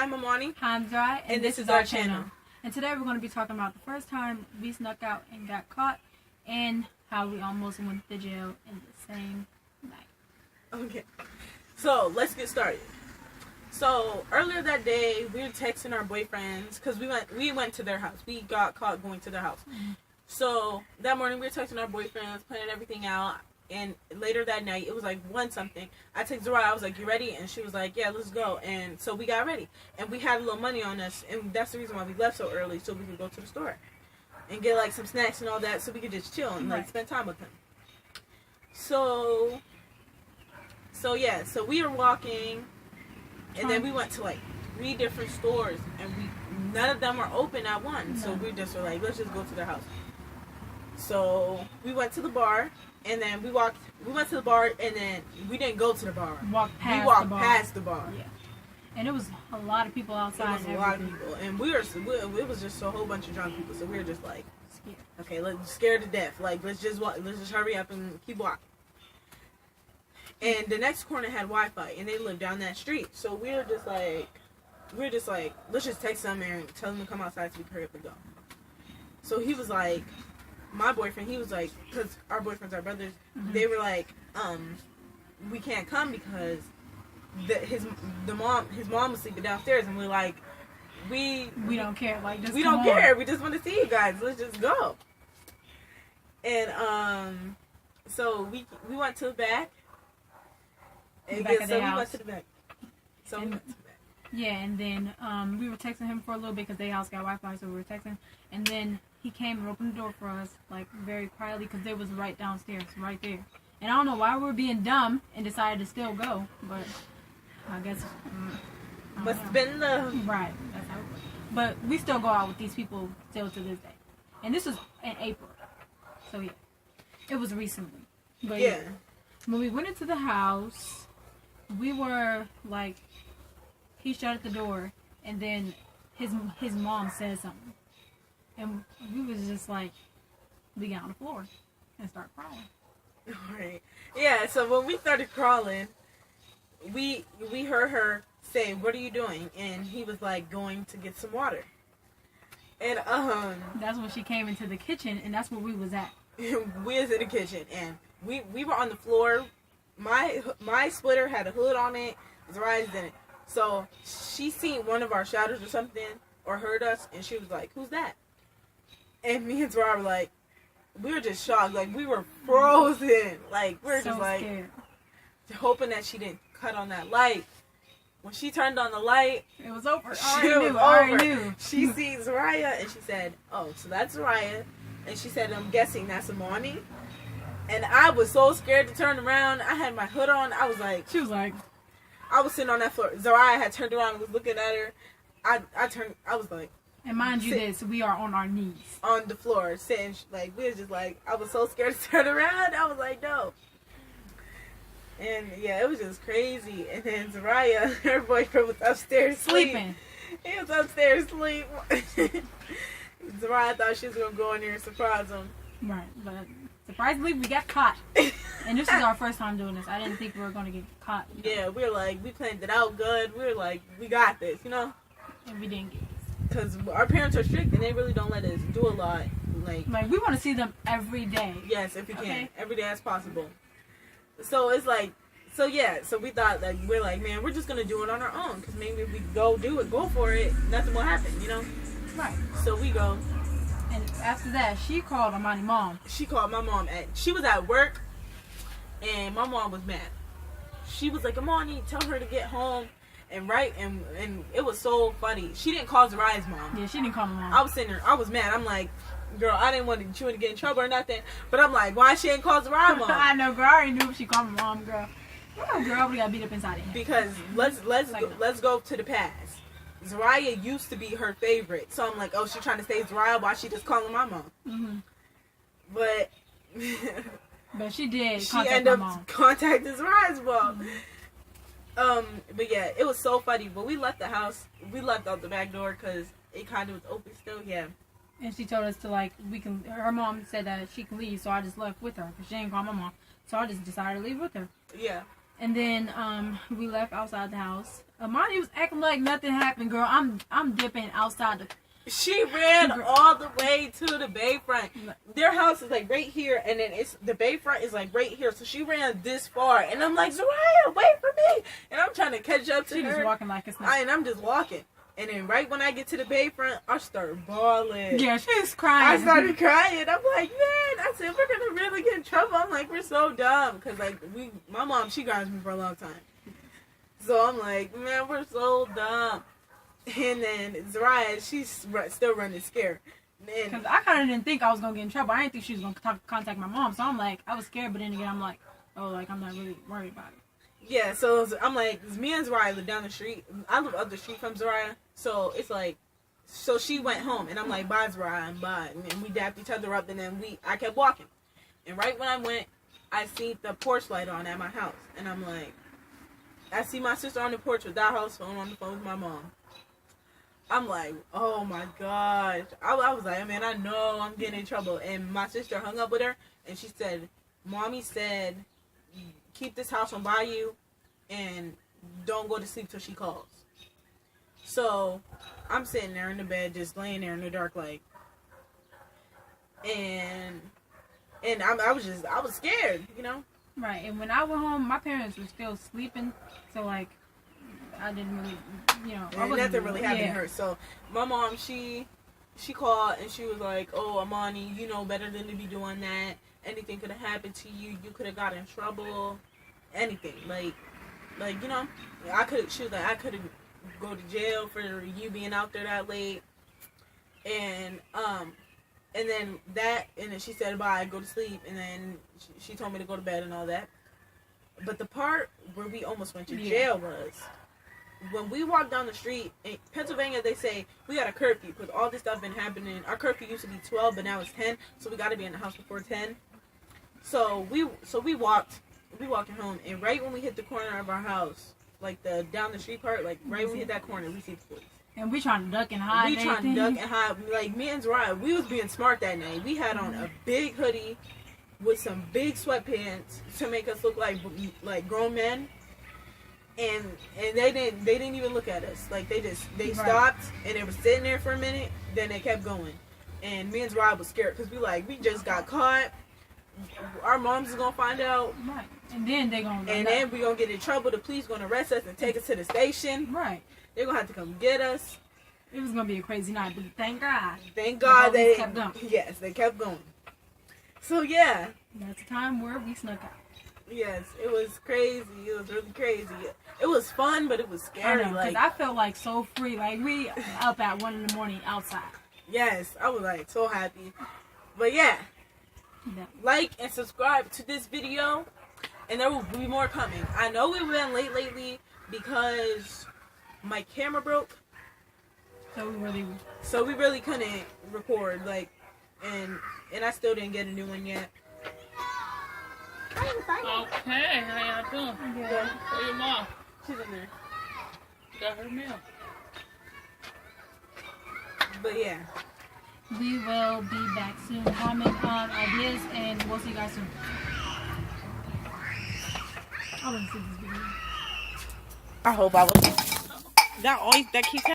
Hi, I'm Amanee. Hi, I'm Zharya, and this is our channel. And today we're going to be talking about the first time we snuck out and got caught, and how we almost went to jail in the same night. Okay, so let's get started. So earlier that day, we were texting our boyfriends because we went to their house. We got caught going to their house. Mm-hmm. So that morning, we were texting our boyfriends, planning everything out. And later that night, it was like 1 something. I texted Zharya, I was like, "You ready?" And she was like, "Yeah, let's go." And so we got ready. And we had a little money on us. And that's the reason why we left so early, so we could go to the store. And get like some snacks and all that, so we could just chill and like spend time with them. So we were walking. And then we went to like 3 different stores. And none of them were open at once. So we just were like, let's just go to their house. So we went to the bar. And then we went to the bar, and then we didn't go to the bar. We walked past the bar. Yeah. And it was a lot of people outside. It was a lot of people. And it was just a whole bunch of drunk people. So we were just like, scared. Okay, scared to death. Like, let's just hurry up and keep walking. And the next corner had Wi-Fi, and they lived down that street. So we were just like, let's just text them and tell them to come outside so we can hurry up and go. So he was like, my boyfriend, he was like, because our boyfriends are brothers, they were like, we can't come because his mom was sleeping downstairs, and we're like, we don't care, like, just we don't care, we just want to see you guys, let's just go. And so we went to the back, and we went to the back. Yeah, and then we were texting him for a little bit because their house got Wi-Fi, so we were texting, and then he came and opened the door for us, like, very quietly, because they was right downstairs, right there. And I don't know why we were being dumb and decided to still go, but I guess... Must have been love. Right, that's how it was. But we still go out with these people still to this day. And this was in April. So, yeah. It was recently. But, yeah. When we went into the house, we were, like... He shut the door, and then his mom said something. And we was just like, we got on the floor and start crawling. Right. Yeah, so when we started crawling, we heard her say, "What are you doing?" And he was like, going to get some water. And that's when she came into the kitchen, and that's where we was at. We was in the kitchen, and we were on the floor. My splitter had a hood on it. Zharya's didn't. So she seen one of our shadows or something, or heard us, and she was like, "Who's that?" And me and Zharya were like, we were just shocked. Like, we were frozen. Like, we were so just like, scared. Hoping that she didn't cut on that light. When she turned on the light, it was over. I already knew. She sees Zharya, and she said, "Oh, so that's Zharya." And she said, "I'm guessing that's Amanee." And I was so scared to turn around. I had my hood on. I was like... She was like... I was sitting on that floor. Zharya had turned around and was looking at her. I was like... And mind you this, we are on our knees. On the floor, sitting, like, we was just like, I was so scared to turn around. I was like, no. And, yeah, it was just crazy. And then Zharya, her boyfriend, was upstairs sleeping. He was upstairs sleep. Zharya thought she was going to go in there and surprise him. Right, but surprisingly, we got caught. And this is our first time doing this. I didn't think we were going to get caught. Yeah, we were like, we planned it out good. We were like, we got this, you know? And we didn't get it. Because our parents are strict, and they really don't let us do a lot. Like we want to see them every day. Yes, if we can. Every day as possible. So it's like, so we thought, like, we're like, man, we're just going to do it on our own. Because maybe if we go for it, nothing will happen, you know? Right. So we go. And after that, she called Amanee's mom. She called my mom. She was at work, and my mom was mad. She was like, "Amanee, tell her to get home." And it was so funny. She didn't call Zharya's mom. Yeah, she didn't call my mom. I was sitting there. I was mad. I'm like, girl, I didn't want you to get in trouble or nothing. But I'm like, why she didn't call Zharya's mom? I know, girl. I already knew if she called my mom, girl. Oh, girl, we got beat up inside it. Because let's go to the past. Zharya used to be her favorite. So I'm like, oh, she's trying to save Zharya while she just calling my mom. Mm-hmm. But she did. She ended up contacting Zharya's mom. Mm-hmm. But yeah, it was so funny. But we left the house. We left out the back door because it kind of was open still. Yeah. And she told us to, like, her mom said that she can leave, so I just left with her because she didn't call my mom. So I just decided to leave with her. Yeah. And then we left outside the house. Amanee was acting like nothing happened, girl. I'm dipping outside the. She ran all the way to the bayfront. Their house is like right here, and then the bayfront is like right here. So she ran this far, and I'm like, Zharya, wait for me! And I'm trying to catch up to her. She was walking like it's not. And I'm just walking, and then right when I get to the bayfront, I start bawling. Yeah, she was crying. I started crying. I'm like, man, I said we're gonna really get in trouble. I'm like, we're so dumb, cause like my mom, she grinds me for a long time. So I'm like, man, we're so dumb. And then Zharya, she's still running scared. Because I kind of didn't think I was going to get in trouble. I didn't think she was going to contact my mom. So I'm like, I was scared. But then again, I'm like, oh, like, I'm not really worried about it. Yeah, so I'm like, me and Zharya live down the street. I live up the street from Zharya. So it's like, so she went home. And I'm like, bye, Zharya, and bye. And we dapped each other up. And then I kept walking. And right when I went, I seen the porch light on at my house. And I'm like, I see my sister on the porch with that house phone on the phone with my mom. I'm like, oh my gosh. I was like, man, I know I'm getting in trouble. And my sister hung up with her, and she said, Mommy said, keep this house on by you, and don't go to sleep till she calls. So I'm sitting there in the bed, just laying there in the dark, like, and I was scared, you know? Right. And when I went home, my parents were still sleeping, so like, I didn't really, you know, nothing really happened to her. So my mom, she called and she was like, "Oh, Amanee, you know better than to be doing that. Anything could have happened to you. You could have got in trouble. Anything, like you know, She was like, I could go to jail for you being out there that late." And then she said, "Bye, go to sleep." And then she told me to go to bed and all that. But the part where we almost went to jail was when we walked down the street in Pennsylvania. They say we got a curfew because all this stuff been happening. Our curfew used to be 12, but now it's 10, so we got to be in the house before 10. So we walking home, and right when we hit the corner of our house, like the down the street part, like right when we hit that corner, we see the police. And we trying to duck and hide. Like me and Zharya, we was being smart that night. We had on a big hoodie with some big sweatpants to make us look like grown men. And they didn't even look at us. Like they stopped and they were sitting there for a minute. Then they kept going. And me and Zharya was scared because we just got caught. Our moms is gonna find out. Right. And then they gonna. And then we gonna get in trouble. The police gonna arrest us and take us to the station. Right. They're gonna have to come get us. It was gonna be a crazy night, but thank God. Thank God they kept going. Yes, they kept going. So yeah. That's the time where we snuck out. Yes, it was crazy. It was really crazy. It was fun, but it was scary. Because I felt like so free. Like we up at 1 a.m. outside. Yes, I was like so happy. But yeah, like and subscribe to this video, and there will be more coming. I know we've been late lately because my camera broke. So we really couldn't record. And I still didn't get a new one yet. Okay, how y'all doing? Good. Where your mom? She's in there. Got her meal. But yeah. We will be back soon. Comment ideas, and we'll see you guys soon. I want to see this video. I hope I was. That keeps happening.